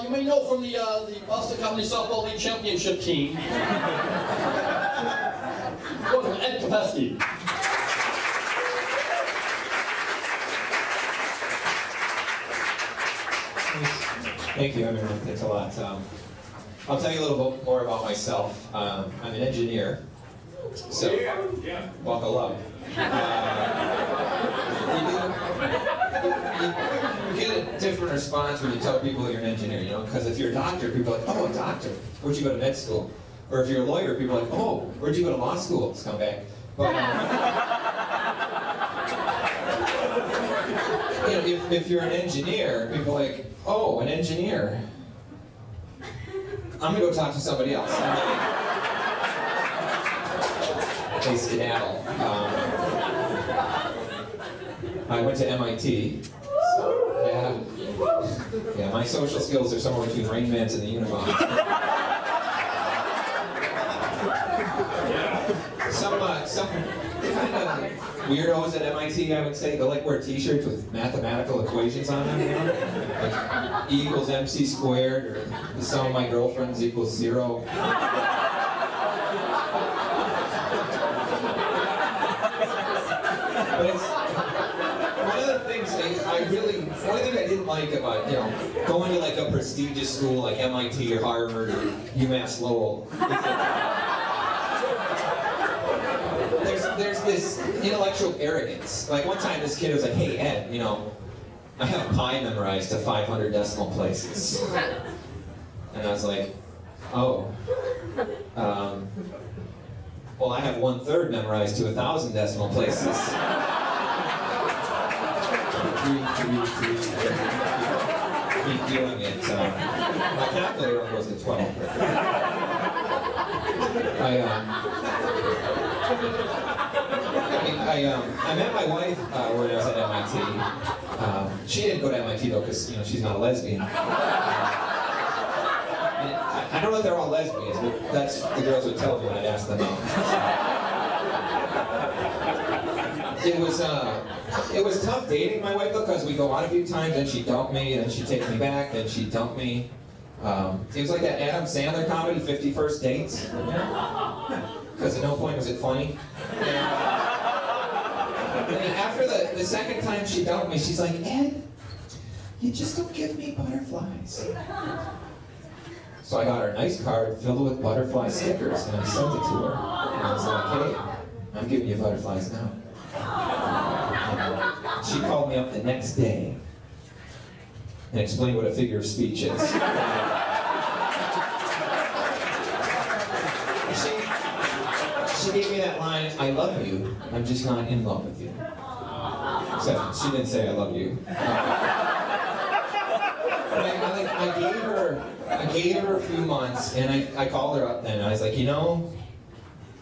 you may know from the Boston Company Softball League Championship team. Welcome, Ed Kopesky. Thank you, everyone. Thanks a lot. I'll tell you a little bit more about myself. I'm an engineer, so buckle up. You get a different response when you tell people you're an engineer, you know, because if you're a doctor, people are like, oh, a doctor, where'd you go to med school? Or if you're a lawyer, people are like, oh, where'd you go to law school? Let's come back. But, you know, if you're an engineer, people are like, oh, an engineer. I'm gonna go talk to somebody else. They skedaddle. I went to MIT, so yeah, my social skills are somewhere between Rain Man's and the Unabomber. Some kind of weirdos at MIT, I would say, they like wear t-shirts with mathematical equations on them, you know? Like E equals MC squared, or the sum of my girlfriends equals 0. But it's one of the things one thing I didn't like about, you know, going to like a prestigious school like MIT or Harvard or UMass Lowell, there's this intellectual arrogance. Like one time this kid was like, hey Ed, you know, I have pi memorized to 500 decimal places. And I was like, oh. Well, I have 1/3 memorized to 1,000 decimal places. Keep doing it. My calculator goes to 12. I met my wife when I was at MIT. She didn't go to MIT though, because you know she's not a lesbian. I don't know if they're all lesbians, but that's the girls would tell me when I'd ask them out. It was tough dating my wife though, because we go out a few times, then she'd dump me, then she'd take me back, then she'd dump me. It was like that Adam Sandler comedy, 50 First Dates. Because at no point was it funny. And after the second time she dumped me, she's like, Ed, you just don't give me butterflies. So I got her a nice card filled with butterfly stickers, and I sent it to her. And I was like, hey, I'm giving you butterflies now. And she called me up the next day and explained what a figure of speech is. She gave me that line, I love you, I'm just not in love with you. Except she didn't say I love you. I gave her a few months, and I called her up then, and I was like, you know,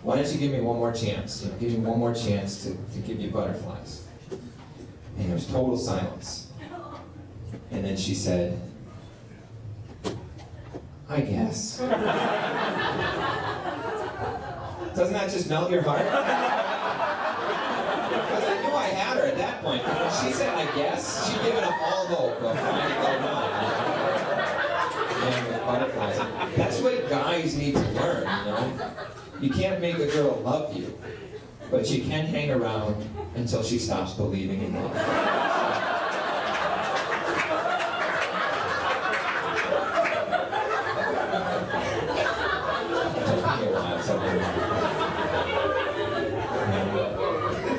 why don't you give me one more chance? You know, give me one more chance to give you butterflies. And there was total silence. And then she said, I guess. Doesn't that just melt your heart? Because I knew I had her at that point. When she said, I guess, she'd given up all hope of finding love on. And with butterflies. That's what guys need to learn, you know? You can't make a girl love you, but you can hang around until she stops believing in love.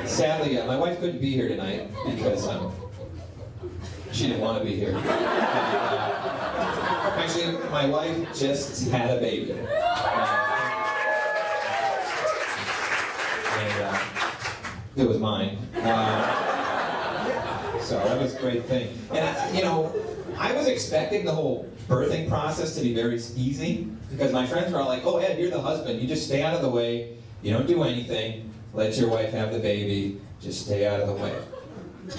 Sadly, my wife couldn't be here tonight because she didn't want to be here. Actually, my wife just had a baby. And it was mine. So that was a great thing. And, you know, I was expecting the whole birthing process to be very easy because my friends were all like, oh, Ed, you're the husband. You just stay out of the way. You don't do anything. Let your wife have the baby, just stay out of the way.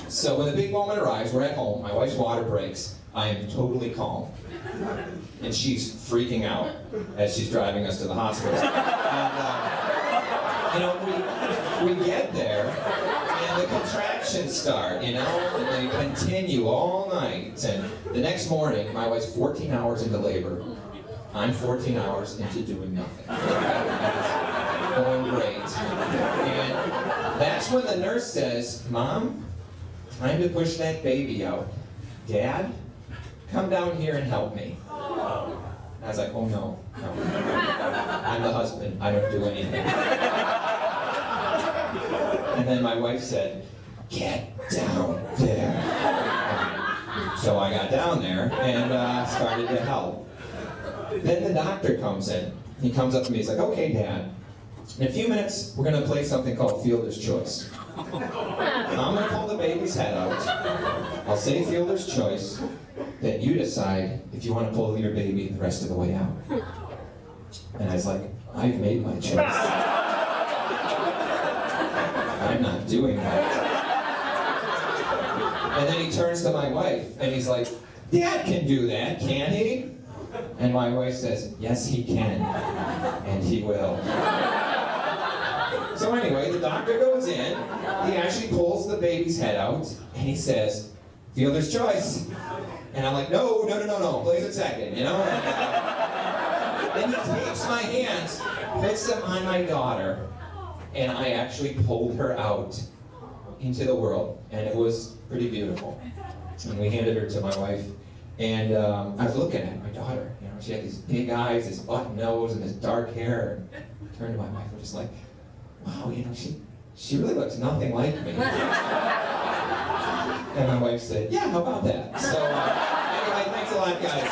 So when the big moment arrives, we're at home, my wife's water breaks, I am totally calm. And she's freaking out as she's driving us to the hospital. And, you know, we get there, and the contractions contractions start, you know, and they continue all night. And the next morning, my wife's 14 hours into labor. I'm 14 hours into doing nothing. Going great. And that's when the nurse says, "Mom, time to push that baby out. Dad, come down here and help me." I was like, "Oh no, no. I'm the husband, I don't do anything." And then my wife said, "Get down there." So I got down there and started to help. Then the doctor comes in. He comes up to me, he's like, "Okay, Dad, in a few minutes, we're gonna play something called Fielder's Choice. I'm gonna pull the baby's head out. I'll say Fielder's Choice. Then you decide if you want to pull your baby the rest of the way out." And I was like, "I've made my choice. I'm not doing that." And then he turns to my wife and he's like, "Dad can do that, can't he?" And my wife says, "Yes, he can, and he will." So anyway, the doctor goes in, he actually pulls the baby's head out, and he says, "Fielder's Choice." And I'm like, no, please a second, you know? Then he takes my hands, puts them on my daughter, and I actually pulled her out into the world, and it was pretty beautiful. And we handed her to my wife, and I was looking at my daughter, you know, she had these big eyes, this button nose, and this dark hair, and I turned to my wife and was just like, wow, you know, she really looks nothing like me. And my wife said, "Yeah, how about that?" So anyway, thanks a lot, guys.